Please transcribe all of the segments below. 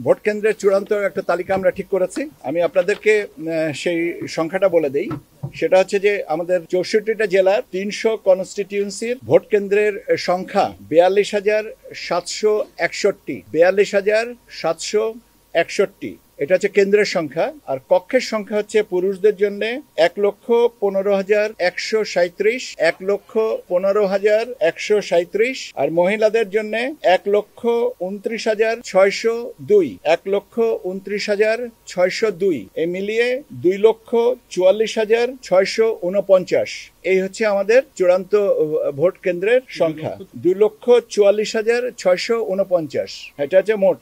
Vote কেন্দ্রের চূড়ান্ত একটা তালিকা আমরা ঠিক করেছি। আমি আপনাদেরকে সেই সংখ্যাটা বলে দেই। সেটা হচ্ছে যে আমাদের 64টা জেলার 300 কনস্টিটিউয়েন্সির ভোট কেন্দ্রের সংখ্যা 42,761। 42,761 এটা হচ্ছে কেন্দ্রের সংখ্যা। আর কক্ষের সংখ্যা হচ্ছে পুরুষদের জন্য 1,15,137, 1,15,137, আর মহিলাদের জন্য 1,29,602, 1,29,602, এই মিলিয়ে 2,44,649। এই হচ্ছে আমাদের চূড়ান্ত ভোট কেন্দ্রের সংখ্যা, 2,44,649। এটা হচ্ছে মোট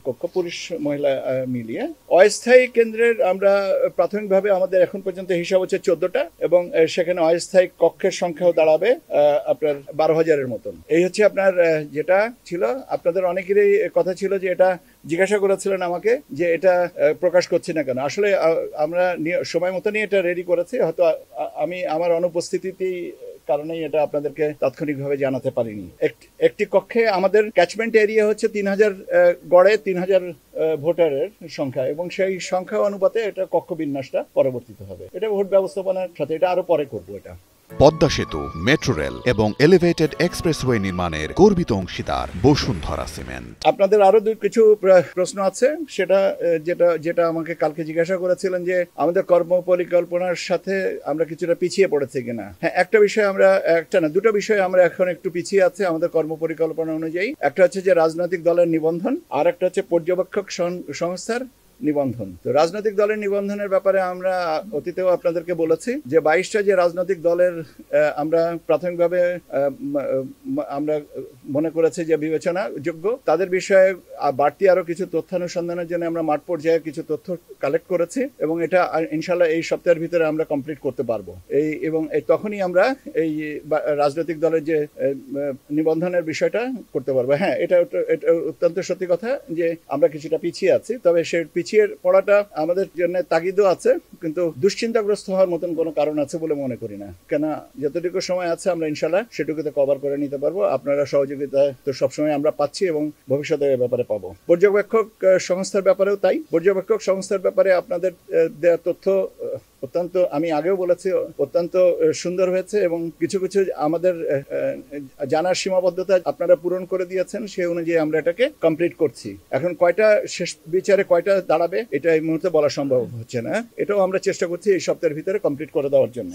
কক্ষ পুরুষ মহিলা মিলিয়ে। অস্থায়ী কেন্দ্রের আমরা প্রাথমিকভাবে আমাদের এখন পর্যন্ত হিসাব হচ্ছে 14টা, এবং সেখানে অস্থায়ী কক্ষের সংখ্যাও দাঁড়াবে আপনার 12,000-এর মতন। এই হচ্ছে আপনার যেটা ছিল। আপনাদের অনেকেরই কথা ছিল যে এটা জিজ্ঞাসা করেছিলেন আমাকে যে এটা প্রকাশ করছি না কেন। আসলে আমরা সময় মতনই এটা রেডি করেছি, হয়তো আমি আমার অনুপস্থিতিতেই কারণেই এটা আপনাদেরকে তাৎক্ষণিকভাবে জানাতে পারিনি। একটি কক্ষে আমাদের ক্যাচমেন্ট এরিয়া হচ্ছে 3,000, গড়ে 3,000 ভোটারের সংখ্যা, এবং সেই সংখ্যা অনুপাতে এটা কক্ষ বিন্যাসটা পরবর্তীতে হবে। এটা ভোট ব্যবস্থাপনার সাথে এটা আরো পরে করবো। এটা পদ্মা সেতু, মেট্রো রেল এবং এলিভেটেড এক্সপ্রেসওয়ে নির্মাণের গর্বিত অংশীদার বসুন্ধরা সিমেন্ট। আপনাদের আরো কিছু প্রশ্ন আছে, সেটা যেটা আমাকে কালকে জিজ্ঞাসা করেছিলেন যে আমাদের কর্ম পরিকল্পনার সাথে আমরা কিছুটা পিছিয়ে পড়েছি কিনা। হ্যাঁ, একটা বিষয় আমরা, একটা না দুটো বিষয় আমরা এখন একটু পিছিয়ে আছে আমাদের কর্ম পরিকল্পনা অনুযায়ী। একটা হচ্ছে যে রাজনৈতিক দলের নিবন্ধন, আর একটা হচ্ছে পর্যবেক্ষক সংস্থার নিবন্ধন। তো রাজনৈতিক দলের নিবন্ধনের ব্যাপারে আমরা অতীতেও আপনাদেরকে বলেছি যে 22টা যে রাজনৈতিক দলের আমরা প্রাথমিকভাবে আমরা মনে করেছি যে বিবেচনা যোগ্য, তাদের বিষয়ে বাড়তি আরো কিছু তথ্যানুসন্ধানের জন্য আমরা মাঠ পর্যায়ে কিছু তথ্য কালেক্ট করেছি, এবং এটা ইনশাল্লাহ এই সপ্তাহের ভিতরে আমরা কমপ্লিট করতে পারবো। এবং তখনই আমরা এই রাজনৈতিক দলের যে নিবন্ধনের বিষয়টা করতে পারবো। হ্যাঁ, এটা অত্যন্ত সত্যি কথা যে আমরা কিছুটা পিছিয়ে আছি, তবে সেই পিছিয়ে পড়াটা আমাদের জন্য তাগিদও আছে, কিন্তু দুশ্চিন্তাগ্রস্ত হওয়ার মতন কোনো কারণ আছে বলে মনে করি না। কেন, যতটুকু সময় আছে আমরা ইনশাল্লাহ সেটুকুতে কভার করে নিতে পারবো। আপনারা সহযোগিতা তো সবসময় আমরা পাচ্ছি এবং ভবিষ্যতে এ ব্যাপারে পাবো। পর্যবেক্ষক সংস্থার ব্যাপারেও তাই। পর্যবেক্ষক সংস্থার ব্যাপারে আপনাদের দেওয়া তথ্য অত্যন্ত, আমি আগেও বলেছি, অত্যন্ত সুন্দর হয়েছে, এবং কিছু কিছু আমাদের জানার সীমাবদ্ধতা আপনারা পূরণ করে দিয়েছেন, সেই অনুযায়ী আমরা এটাকে কমপ্লিট করছি। এখন কয়টা শেষ বিচারে কয়টা দাঁড়াবে এটা এই মুহূর্তে বলা সম্ভব হচ্ছে না। এটাও আমরা চেষ্টা করছি এই সপ্তাহের ভিতরে কমপ্লিট করে দেওয়ার জন্য।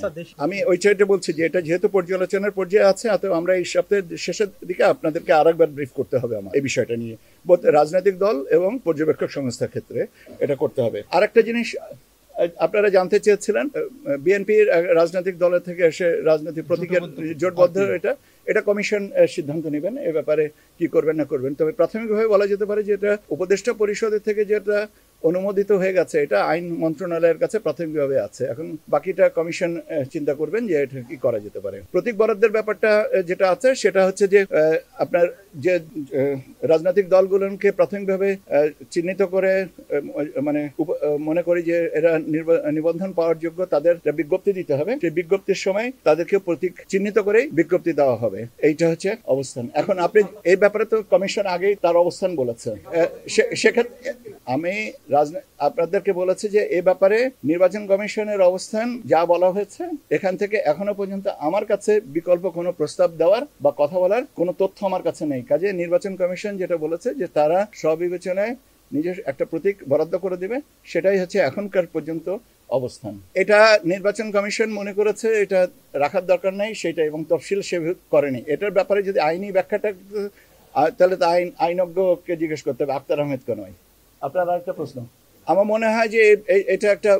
আমি ওই চাইটা বলছি যে এটা যেহেতু পর্যালোচনার পর্যায়ে আছে, অতএব আমরা এই সপ্তাহের শেষের দিকে আপনাদেরকে আরেকবার ব্রিফ করতে হবে আমার এই বিষয়টা নিয়ে, রাজনৈতিক দল এবং পর্যবেক্ষক সংস্থার ক্ষেত্রে এটা করতে হবে। আরেকটা জিনিস আপনারা জানতে চেয়েছিলেন, বিএনপির রাজনৈতিক দলের থেকে এসে রাজনৈতিক প্রতীকের জোটবদ্ধ এটা কমিশন সিদ্ধান্ত নেবেন এ ব্যাপারে কি করবেন না করবেন। তবে প্রাথমিকভাবে বলা যেতে পারে যে এটা উপদেষ্টা পরিষদের থেকে যেটা অনুমোদিত হয়ে গেছে, এটা আইন মন্ত্রণালয়ের কাছে প্রাথমিকভাবে আছে। এখন বাকিটা কমিশন চিন্তা করবেন যে এটা কি করা যেতে পারে। প্রতীক বরাদ্দের ব্যাপারটা যেটা আছে সেটা হচ্ছে যে আপনার যে রাজনৈতিক দলগুলোকে প্রাথমিকভাবে চিহ্নিত করে মানে মনে করি যে এরা নিবন্ধন পাওয়ার যোগ্য, তাদের বিজ্ঞপ্তি দিতে হবে। সেই বিজ্ঞপ্তির সময় তাদেরকে প্রতীক চিহ্নিত করেই বিজ্ঞপ্তি দেওয়া হবে। এইটা হচ্ছে অবস্থান। এখন আপনি এই ব্যাপারে তো কমিশন আগেই তার অবস্থান বলেছে। সেক্ষেত্রে আমি আপনাদেরকে বলেছি যে এ ব্যাপারে নির্বাচন কমিশনের অবস্থান যা বলা হয়েছে, এখান থেকে এখনো পর্যন্ত আমার কাছে বিকল্প কোনো প্রস্তাব দেওয়ার বা কথা বলার কোনো তথ্য আমার কাছে নেই। কাজে নির্বাচন কমিশন যেটা বলেছে যে তারা স্ববিবেচনায় নিজের একটা প্রতীক বরাদ্দ করে দিবে, সেটাই হচ্ছে এখনকার পর্যন্ত অবস্থান। এটা নির্বাচন কমিশন মনে করেছে এটা রাখার দরকার নেই সেটা, এবং তফসিল সে করেনি। এটার ব্যাপারে যদি আইনি ব্যাখ্যাটা, তাহলে তো আইনজ্ঞকে জিজ্ঞেস করতে হবে, আক্তার আহমেদকে নয়। আপনার আরেকটা প্রশ্ন, আমার মনে হয় যে এটা একটা,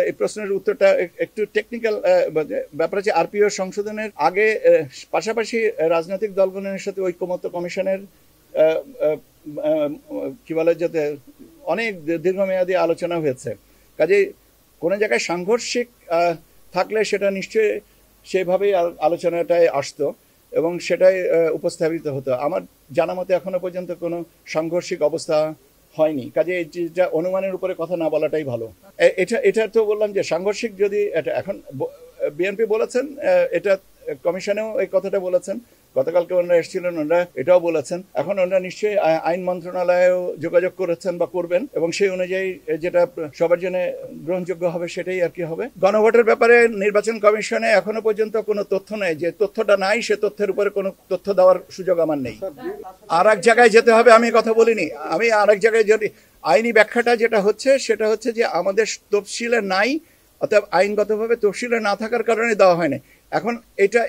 এই প্রশ্নের উত্তরটা একটু টেকনিক্যাল ব্যাপার আছে। আরপিও সংশোধনের আগে পাশাপাশি রাজনৈতিক দলগুলোর সাথে ঐক্যমত্য কমিশনের কি বলে যাতে অনেক দীর্ঘমেয়াদী আলোচনা হয়েছে। কাজে কোনো জায়গায় সাংঘর্ষিক থাকলে সেটা নিশ্চয়ই সেভাবেই আলোচনাটায় আসতো এবং সেটাই উপস্থাপিত হতো। আমার জানা মতে এখনো পর্যন্ত কোনো সাংঘর্ষিক অবস্থা হয়নি। কাজে এটা অনুমানের উপরে কথা না বলাটাই ভালো। এটা তো বললাম যে সাংঘর্ষিক যদি এটা, এখন বিএনপি বলেছেন, এটা কমিশনেও এই কথাটা বলেছেন, গতকালকে ওনারা এসেছিলেন, ওনারা এটাও বলেছেন। এখন ওনারা নিশ্চয়ই আইন মন্ত্রণালয়েও যোগাযোগ করেছেন বা করবেন, এবং সেই অনুযায়ী যেটা সবার জন্য গ্রহণযোগ্য হবে সেটাই আর কি হবে। গণভোটের ব্যাপারে নির্বাচন কমিশনে এখনো পর্যন্ত কোনো তথ্য নেই। যে তথ্যটা নাই সে তথ্যের উপরে কোনো তথ্য দেওয়ার সুযোগ আমার নেই। আর এক জায়গায় যেতে হবে, আমি কথা বলিনি। আমি আর এক জায়গায় যদি আইনি ব্যাখ্যাটা যেটা হচ্ছে সেটা হচ্ছে যে আমাদের তফসিলে নাই, অর্থাৎ আইনগতভাবে তফসিলে না থাকার কারণে দেওয়া হয় না। এখন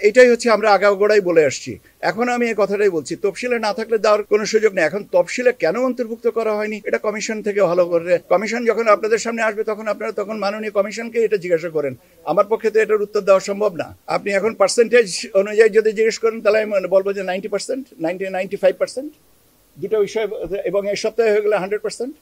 এটাই হচ্ছে আমরা আগাগোড়াই বলে আসছি। এখন আমি এই কথাটাই বলছি, তফসিলে না থাকলে দেওয়ার কোনো সুযোগ নেই। এখন তফসিলে কেন অন্তর্ভুক্ত করা হয়নি এটা কমিশন থেকে ভালো করে, কমিশন যখন আপনাদের সামনে আসবে তখন আপনারা তখন মাননীয় কমিশনকে এটা জিজ্ঞাসা করেন। আমার পক্ষে তো এটার উত্তর দেওয়া সম্ভব না। আপনি এখন পার্সেন্টেজ অনুযায়ী যদি জিজ্ঞেস করেন তাহলে আমি বলবো যে 90%, 95%, দুটো বিষয়, এবং এই সপ্তাহে হয়ে গেলে 100%।